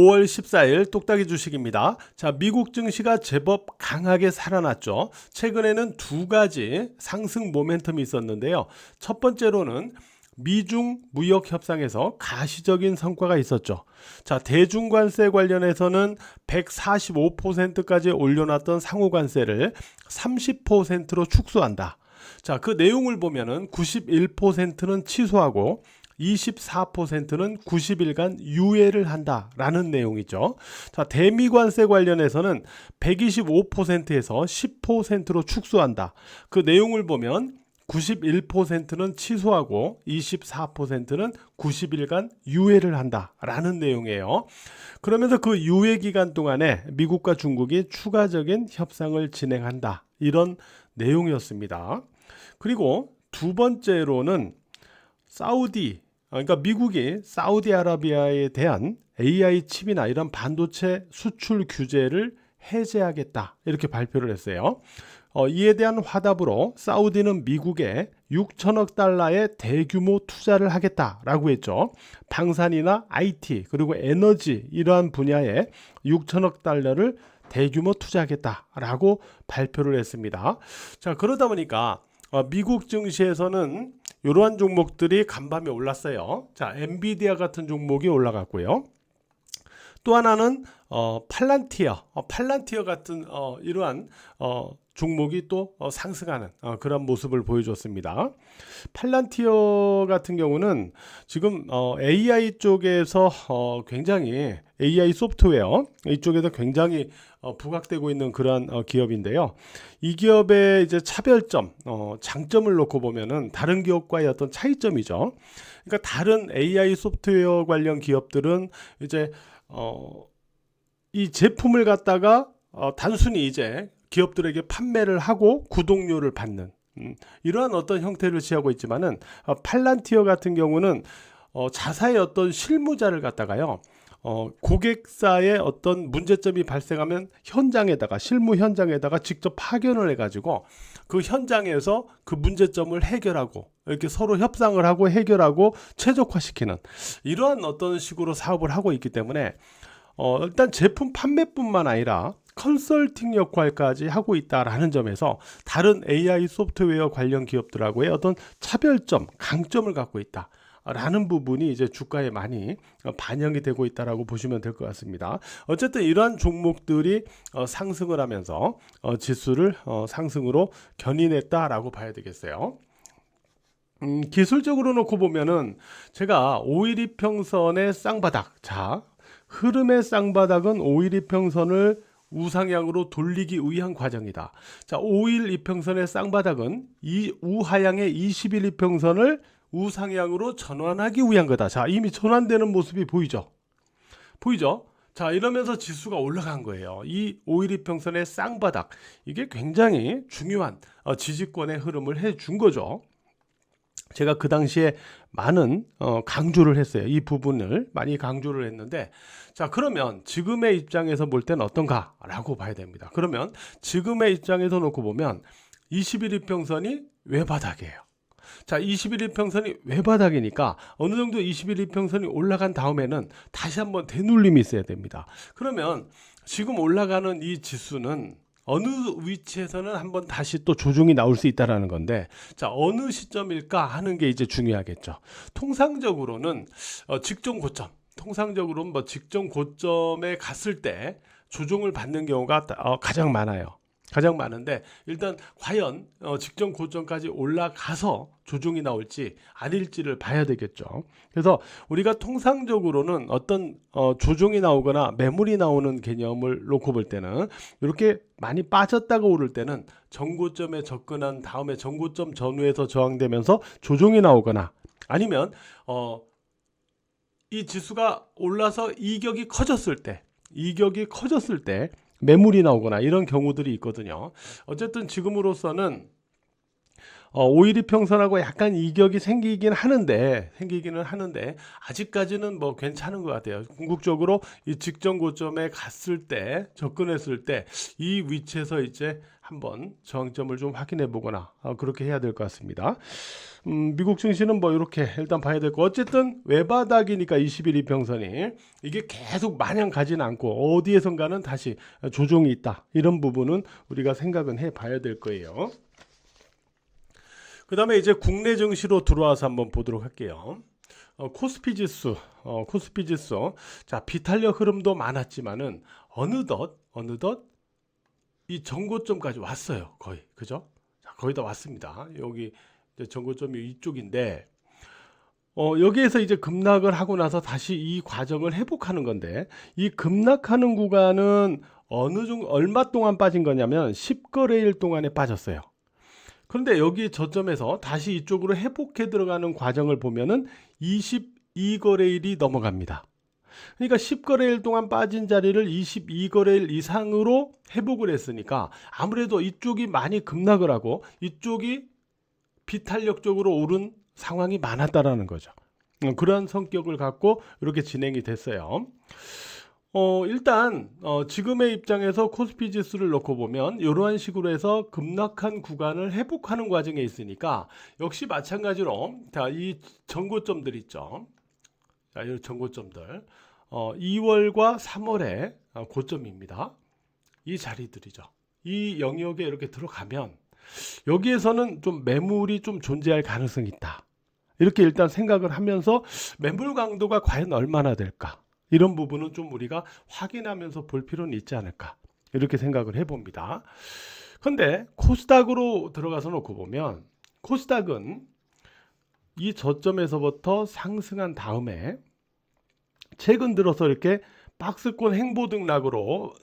5월 14일 똑딱이 주식입니다. 자, 미국 증시가 제법 강하게 살아났죠. 최근에는 두 가지 상승 모멘텀이 있었는데요. 첫 번째로는 미중 무역 협상에서 가시적인 성과가 있었죠. 자, 대중관세 관련해서는 145%까지 올려놨던 상호관세를 30%로 축소한다. 자, 그 내용을 보면은 91%는 취소하고 24%는 90일간 유예를 한다라는 내용이죠. 자, 대미관세 관련해서는 125%에서 10%로 축소한다. 그 내용을 보면 91%는 취소하고 24%는 90일간 유예를 한다라는 내용이에요. 그러면서 그 유예 기간 동안에 미국과 중국이 추가적인 협상을 진행한다. 이런 내용이었습니다. 그리고 두 번째로는 그러니까 미국이 사우디아라비아에 대한 AI 칩이나 이런 반도체 수출 규제를 해제하겠다 이렇게 발표를 했어요. 이에 대한 화답으로 사우디는 미국에 6천억 달러의 대규모 투자를 하겠다라고 했죠. 방산이나 IT 그리고 에너지 이러한 분야에 6천억 달러를 대규모 투자하겠다라고 발표를 했습니다. 자, 그러다 보니까 미국 증시에서는 이러한 종목들이 간밤에 올랐어요. 자, 엔비디아 같은 종목이 올라갔고요. 또 하나는 팔란티어 같은 이러한 종목이 또 상승하는 그런 모습을 보여줬습니다. 팔란티어 같은 경우는 지금 AI 쪽에서 굉장히 AI 소프트웨어 이쪽에서 굉장히 부각되고 있는 그러한 기업인데요. 이 기업의 이제 차별점, 장점을 놓고 보면은 다른 기업과의 어떤 차이점이죠. 그러니까 다른 AI 소프트웨어 관련 기업들은 이제 이 제품을 갖다가 단순히 이제 기업들에게 판매를 하고 구독료를 받는 이러한 어떤 형태를 취하고 있지만은 팔란티어 같은 경우는 자사의 어떤 실무자를 갖다가요 고객사의 어떤 문제점이 발생하면 실무 현장에다가 직접 파견을 해가지고 그 현장에서 그 문제점을 해결하고 이렇게 서로 협상을 하고 해결하고 최적화시키는 이러한 어떤 식으로 사업을 하고 있기 때문에 일단 제품 판매뿐만 아니라 컨설팅 역할까지 하고 있다라는 점에서 다른 AI 소프트웨어 관련 기업들하고의 어떤 차별점, 강점을 갖고 있다라는 부분이 이제 주가에 많이 반영이 되고 있다라고 보시면 될 것 같습니다. 어쨌든 이러한 종목들이 상승을 하면서 지수를 상승으로 견인했다라고 봐야 되겠어요. 기술적으로 놓고 보면은 제가 5일2평선의 쌍바닥, 자, 흐름의 쌍바닥은 5일2평선을 우상향으로 돌리기 위한 과정이다. 자, 5일2평선의 쌍바닥은 이 우하향의 20일2평선을 우상향으로 전환하기 위한 거다. 자, 이미 전환되는 모습이 보이죠? 자, 이러면서 지수가 올라간 거예요. 이 5일2평선의 쌍바닥, 이게 굉장히 중요한 지지권의 흐름을 해준 거죠. 제가 그 당시에 많은 강조를 했어요. 이 부분을 많이 강조를 했는데, 자, 그러면 지금의 입장에서 볼 때는 어떤가 라고 봐야 됩니다. 그러면 지금의 입장에서 놓고 보면 21일평선이 외바닥이에요. 자, 21일평선이 외바닥이니까 어느 정도 21일평선이 올라간 다음에는 다시 한번 되눌림이 있어야 됩니다. 그러면 지금 올라가는 이 지수는 어느 위치에서는 한번 다시 또 조정이 나올 수 있다라는 건데, 자, 어느 시점일까 하는 게 이제 중요하겠죠. 통상적으로는 직전 고점에 갔을 때 조정을 받는 경우가 가장 많아요. 가장 많은데, 일단 과연 직전 고점까지 올라가서 조정이 나올지 아닐지를 봐야 되겠죠. 그래서 우리가 통상적으로는 어떤 조정이 나오거나 매물이 나오는 개념을 놓고 볼 때는 이렇게 많이 빠졌다가 오를 때는 전고점에 접근한 다음에 전고점 전후에서 저항되면서 조정이 나오거나, 아니면 이 지수가 올라서 이격이 커졌을 때 매물이 나오거나 이런 경우들이 있거든요. 어쨌든 지금으로서는 5일2평선하고 약간 이격이 생기기는 하는데 아직까지는 뭐 괜찮은 것 같아요. 궁극적으로 이 직전 고점에 갔을 때, 접근했을 때 이 위치에서 이제 한번 저항점을 좀 확인해 보거나 그렇게 해야 될 것 같습니다. 미국 증시는 뭐 이렇게 일단 봐야 될 거. 어쨌든 외바닥이니까 21 이평선이 이게 계속 마냥 가지는 않고 어디에선가는 다시 조정이 있다. 이런 부분은 우리가 생각은 해 봐야 될 거예요. 그 다음에 이제 국내 증시로 들어와서 한번 보도록 할게요. 코스피 지수, 자, 비탄력 흐름도 많았지만은 어느덧 이 전고점까지 왔어요. 거의, 그죠? 자, 거의 다 왔습니다. 여기 이제 전고점이 이쪽인데, 여기에서 이제 급락을 하고 나서 다시 이 과정을 회복하는 건데, 이 급락하는 구간은 얼마 동안 빠진 거냐면 10거래일 동안에 빠졌어요. 그런데 여기 저점에서 다시 이쪽으로 회복해 들어가는 과정을 보면은 22거래일이 넘어갑니다. 그러니까 10거래일 동안 빠진 자리를 22거래일 이상으로 회복을 했으니까 아무래도 이쪽이 많이 급락을 하고 이쪽이 비탄력적으로 오른 상황이 많았다라는 거죠. 그런 성격을 갖고 이렇게 진행이 됐어요. 일단 지금의 입장에서 코스피 지수를 놓고 보면 이러한 식으로 해서 급락한 구간을 회복하는 과정에 있으니까 역시 마찬가지로 자, 이 전고점들 있죠. 자, 이 전고점들 2월과 3월의 고점입니다. 이 자리들이죠. 이 영역에 이렇게 들어가면 여기에서는 좀 매물이 좀 존재할 가능성이 있다. 이렇게 일단 생각을 하면서 매물 강도가 과연 얼마나 될까? 이런 부분은 좀 우리가 확인하면서 볼 필요는 있지 않을까 이렇게 생각을 해봅니다. 그런데 코스닥으로 들어가서 놓고 보면 코스닥은 이 저점에서부터 상승한 다음에 최근 들어서 이렇게 박스권 행보등락으로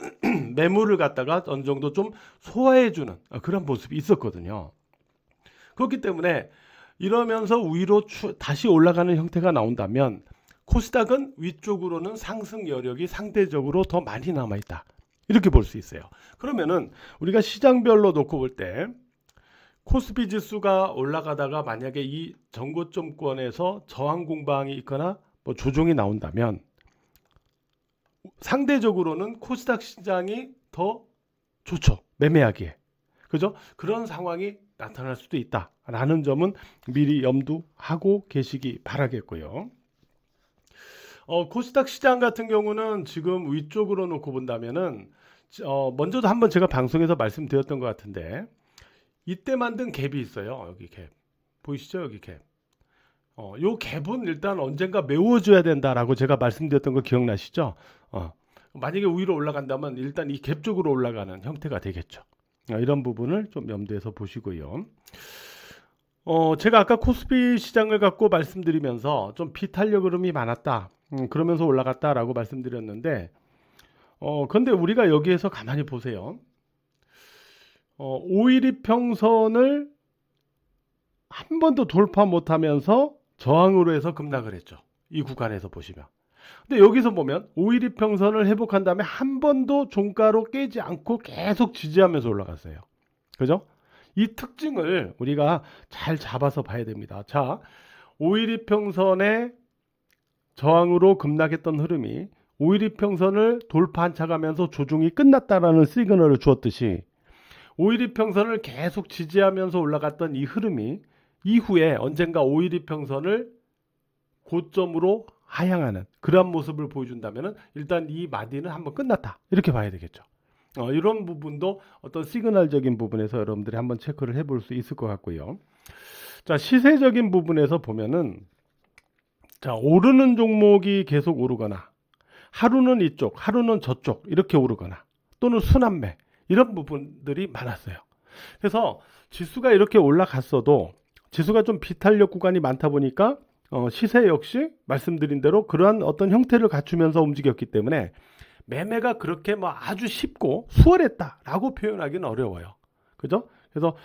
매물을 갖다가 어느 정도 좀 소화해주는 그런 모습이 있었거든요. 그렇기 때문에 이러면서 위로 다시 올라가는 형태가 나온다면 코스닥은 위쪽으로는 상승 여력이 상대적으로 더 많이 남아있다. 이렇게 볼 수 있어요. 그러면은 우리가 시장별로 놓고 볼 때 코스피 지수가 올라가다가 만약에 이 전고점권에서 저항 공방이 있거나 뭐 조정이 나온다면 상대적으로는 코스닥 시장이 더 좋죠. 매매하기에. 그죠? 그런 상황이 나타날 수도 있다라는 점은 미리 염두하고 계시기 바라겠고요. 코스닥 시장 같은 경우는 지금 위쪽으로 놓고 본다면은 먼저도 한번 제가 방송에서 말씀드렸던 것 같은데 이때 만든 갭이 있어요. 여기 갭 보이시죠? 여기 갭. 요 갭은 일단 언젠가 메워줘야 된다라고 제가 말씀드렸던 거 기억나시죠? 만약에 위로 올라간다면 일단 이 갭 쪽으로 올라가는 형태가 되겠죠. 이런 부분을 좀 염두에서 보시고요. 제가 아까 코스피 시장을 갖고 말씀드리면서 좀 비탄력 흐름이 많았다. 그러면서 올라갔다라고 말씀드렸는데 근데 우리가 여기에서 가만히 보세요. 5일 이평선을 한 번도 돌파 못하면서 저항으로 해서 급락을 했죠. 이 구간에서 보시면. 근데 여기서 보면 5일 이평선을 회복한 다음에 한 번도 종가로 깨지 않고 계속 지지하면서 올라갔어요. 그죠? 이 특징을 우리가 잘 잡아서 봐야 됩니다. 자, 5일 이평선의 저항으로 급락했던 흐름이 5일 이평선을 돌파 차가면서 조정이 끝났다라는 시그널을 주었듯이 5일 이평선을 계속 지지하면서 올라갔던 이 흐름이 이후에 언젠가 5일 이평선을 고점으로 하향하는 그런 모습을 보여준다면 일단 이 마디는 한번 끝났다 이렇게 봐야 되겠죠. 이런 부분도 어떤 시그널적인 부분에서 여러분들이 한번 체크를 해볼 수 있을 것 같고요. 자, 시세적인 부분에서 보면은 자, 오르는 종목이 계속 오르거나 하루는 이쪽, 하루는 저쪽 이렇게 오르거나 또는 순환매 이런 부분들이 많았어요. 그래서 지수가 이렇게 올라갔어도 지수가 좀 비탄력 구간이 많다 보니까 시세 역시 말씀드린 대로 그러한 어떤 형태를 갖추면서 움직였기 때문에 매매가 그렇게 뭐 아주 쉽고 수월했다라고 표현하기는 어려워요. 그죠? 그래서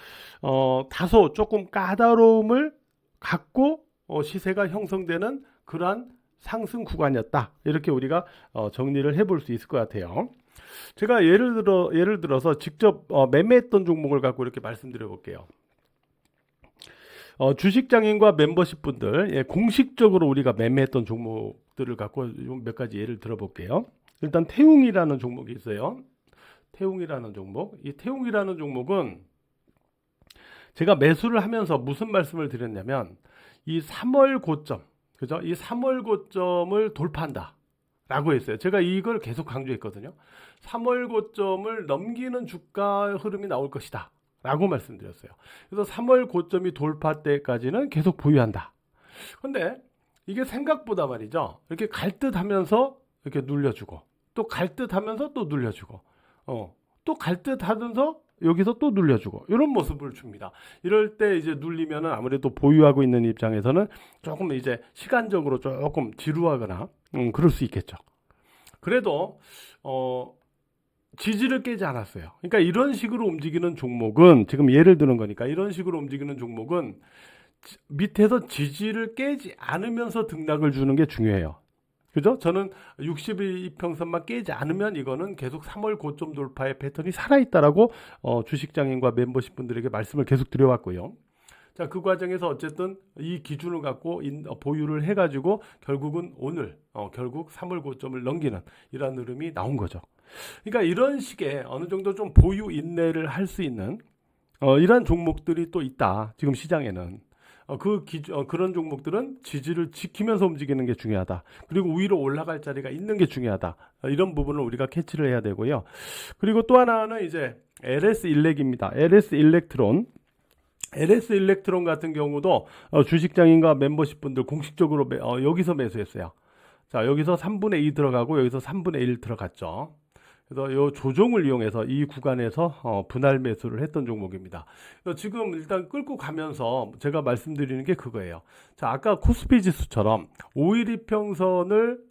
다소 조금 까다로움을 갖고 시세가 형성되는 그러한 상승 구간이었다. 이렇게 우리가 정리를 해볼 수 있을 것 같아요. 제가 예를 들어서 직접 매매했던 종목을 갖고 이렇게 말씀드려 볼게요. 주식장인과 멤버십 분들 공식적으로 우리가 매매했던 종목들을 갖고 몇 가지 예를 들어 볼게요. 일단 태웅이라는 종목이 있어요. 태웅이라는 종목. 이 태웅이라는 종목은 제가 매수를 하면서 무슨 말씀을 드렸냐면 이 3월 고점, 그죠? 이 3월 고점을 돌파한다 라고 했어요. 제가 이걸 계속 강조했거든요. 3월 고점을 넘기는 주가 흐름이 나올 것이다 라고 말씀드렸어요. 그래서 3월 고점이 돌파 때까지는 계속 보유한다. 근데 이게 생각보다 말이죠, 이렇게 갈 듯 하면서 이렇게 눌려주고 또 갈 듯 하면서 또 눌려주고 또 갈 듯 하면서 여기서 또 눌려주고 이런 모습을 줍니다. 이럴 때 이제 눌리면은 아무래도 보유하고 있는 입장에서는 조금 이제 시간적으로 조금 지루하거나 그럴 수 있겠죠. 그래도 지지를 깨지 않았어요. 그러니까 이런 식으로 움직이는 종목은, 지금 예를 드는 거니까, 이런 식으로 움직이는 종목은 밑에서 지지를 깨지 않으면서 등락을 주는 게 중요해요. 그죠? 저는 62평선만 깨지 않으면 이거는 계속 3월 고점 돌파의 패턴이 살아있다라고 주식장인과 멤버십 분들에게 말씀을 계속 드려왔고요. 자, 그 과정에서 어쨌든 이 기준을 갖고 보유를 해가지고 결국은 오늘 결국 3월 고점을 넘기는 이런 흐름이 나온 거죠. 그러니까 이런 식의 어느 정도 좀 보유 인내를 할 수 있는 이런 종목들이 또 있다. 지금 시장에는. 그런 종목들은 지지를 지키면서 움직이는 게 중요하다. 그리고 위로 올라갈 자리가 있는 게 중요하다. 이런 부분을 우리가 캐치를 해야 되고요. 그리고 또 하나는 이제 LS 일렉입니다. LS 일렉트론. LS 일렉트론 같은 경우도 주식장인과 멤버십 분들 공식적으로 여기서 매수했어요. 자, 여기서 3분의 2 들어가고 여기서 3분의 1 들어갔죠. 그래서 이 조정을 이용해서 이 구간에서 분할 매수를 했던 종목입니다. 지금 일단 끌고 가면서 제가 말씀드리는 게 그거예요. 자, 아까 코스피 지수처럼 5일 이평선을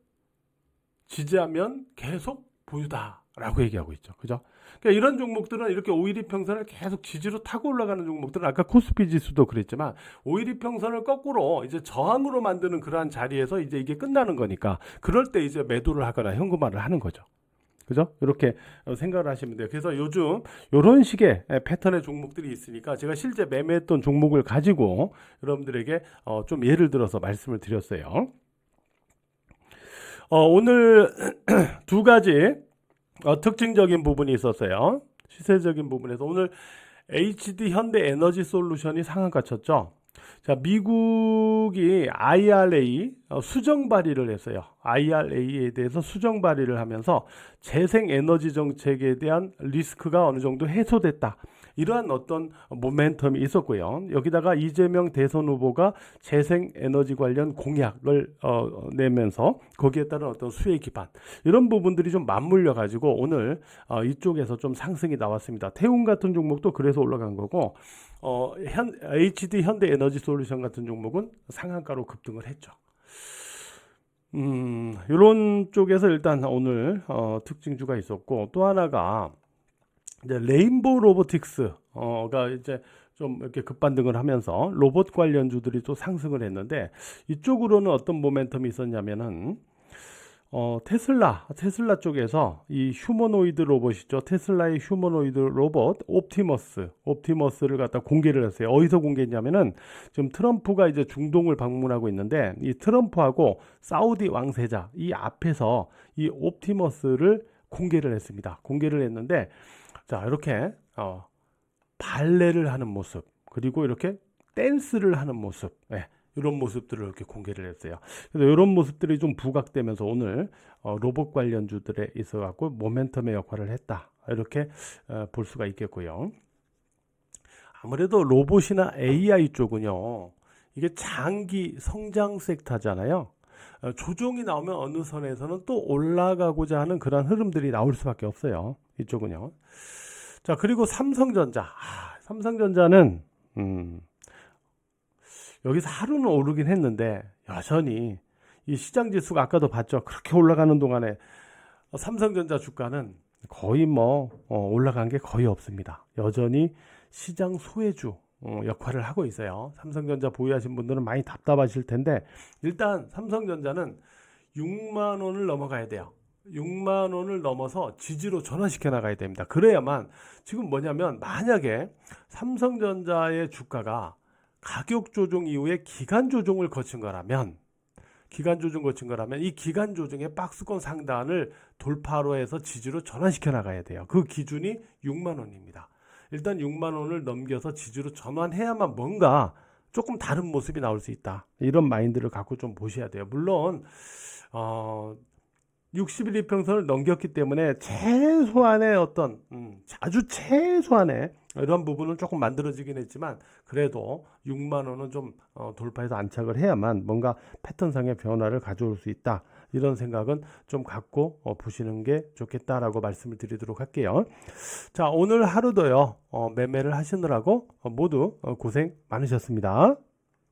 지지하면 계속 보유다라고 얘기하고 있죠. 그죠? 그러니까 이런 종목들은 이렇게 5일 이평선을 계속 지지로 타고 올라가는 종목들은 아까 코스피 지수도 그랬지만 5일 이평선을 거꾸로 이제 저항으로 만드는 그러한 자리에서 이제 이게 끝나는 거니까 그럴 때 이제 매도를 하거나 현금화를 하는 거죠. 그죠? 이렇게 생각을 하시면 돼요. 그래서 요즘 이런 식의 패턴의 종목들이 있으니까 제가 실제 매매했던 종목을 가지고 여러분들에게 좀 예를 들어서 말씀을 드렸어요. 오늘 두 가지 특징적인 부분이 있었어요. 시세적인 부분에서 오늘 HD 현대 에너지 솔루션이 상한가 쳤죠. 자, 미국이 IRA 수정 발의를 했어요. IRA에 대해서 수정 발의를 하면서 재생 에너지 정책에 대한 리스크가 어느 정도 해소됐다. 이러한 어떤 모멘텀이 있었고요. 여기다가 이재명 대선 후보가 재생 에너지 관련 공약을 내면서 거기에 따른 어떤 수혜 기반 이런 부분들이 좀 맞물려 가지고 오늘 이쪽에서 좀 상승이 나왔습니다. 태웅 같은 종목도 그래서 올라간 거고 HD 현대 에너지 솔루션 같은 종목은 상한가로 급등을 했죠. 이런 쪽에서 일단 오늘 특징주가 있었고 또 하나가 이제 레인보우 로보틱스가 이제 좀 이렇게 급반등을 하면서 로봇 관련주들이 또 상승을 했는데 이쪽으로는 어떤 모멘텀이 있었냐면은 테슬라 쪽에서 이 휴머노이드 로봇이죠. 테슬라의 휴머노이드 로봇 옵티머스를 갖다 공개를 했어요. 어디서 공개했냐면은 지금 트럼프가 이제 중동을 방문하고 있는데 이 트럼프하고 사우디 왕세자 이 앞에서 이 옵티머스를 공개를 했습니다. 공개를 했는데 자, 이렇게 발레를 하는 모습 그리고 이렇게 댄스를 하는 모습 이런 모습들을 이렇게 공개를 했어요. 그래서 이런 모습들이 좀 부각되면서 오늘 로봇 관련주들에 있어 갖고 모멘텀의 역할을 했다. 이렇게 볼 수가 있겠고요. 아무래도 로봇이나 AI 쪽은요. 이게 장기 성장 섹터잖아요. 조정이 나오면 어느 선에서는 또 올라가고자 하는 그런 흐름들이 나올 수밖에 없어요. 이쪽은요. 자, 그리고 삼성전자. 삼성전자는 여기서 하루는 오르긴 했는데 여전히 이 시장 지수가 아까도 봤죠. 그렇게 올라가는 동안에 삼성전자 주가는 거의 올라간 게 거의 없습니다. 여전히 시장 소외주 역할을 하고 있어요. 삼성전자 보유하신 분들은 많이 답답하실 텐데 일단 삼성전자는 6만 원을 넘어가야 돼요. 6만 원을 넘어서 지지로 전환시켜 나가야 됩니다. 그래야만 지금 뭐냐면 만약에 삼성전자의 주가가 가격 조정 이후에 기간 조정을 거친 거라면 기간 조정 거친 거라면 이 기간 조정의 박스권 상단을 돌파로 해서 지지로 전환시켜 나가야 돼요. 그 기준이 6만 원입니다. 일단 6만 원을 넘겨서 지지로 전환해야만 뭔가 조금 다른 모습이 나올 수 있다. 이런 마인드를 갖고 좀 보셔야 돼요. 물론 60일 이평선을 넘겼기 때문에 최소한의 어떤 아주 최소한의 이런 부분은 조금 만들어지긴 했지만 그래도 6만 원은 좀 돌파해서 안착을 해야만 뭔가 패턴상의 변화를 가져올 수 있다. 이런 생각은 좀 갖고 보시는 게 좋겠다라고 말씀을 드리도록 할게요. 자, 오늘 하루도요 매매를 하시느라고 모두 고생 많으셨습니다.